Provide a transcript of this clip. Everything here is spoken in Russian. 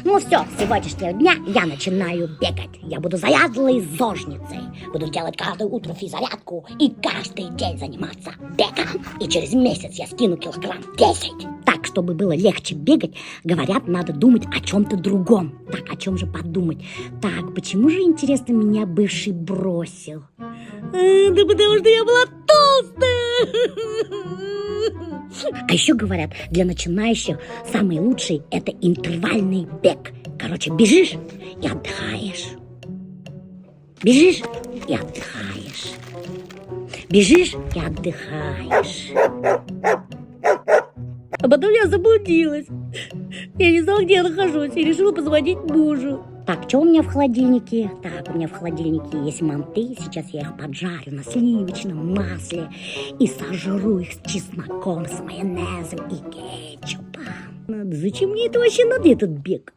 Ну все, с сегодняшнего дня я начинаю бегать. Я буду заядлой зожницей. Буду делать каждое утро физзарядку и каждый день заниматься бегом. И через месяц я скину килограмм 10. Так, чтобы было легче бегать, говорят, надо думать о чем-то другом. Так, о чем же подумать? Так, почему же, интересно, меня бывший бросил? Да потому что я была толстая. А еще говорят, для начинающих самый лучший – это интервальный бег. Короче, бежишь и отдыхаешь. Бежишь и отдыхаешь. Бежишь и отдыхаешь. А потом я заблудилась. Я не знала, где я нахожусь, и решила позвонить мужу. Так, что у меня в холодильнике? Так, у меня в холодильнике есть манты. Сейчас я их поджарю на сливочном масле и сожру их с чесноком, с майонезом и кетчупом. Зачем мне это вообще надо, этот бег?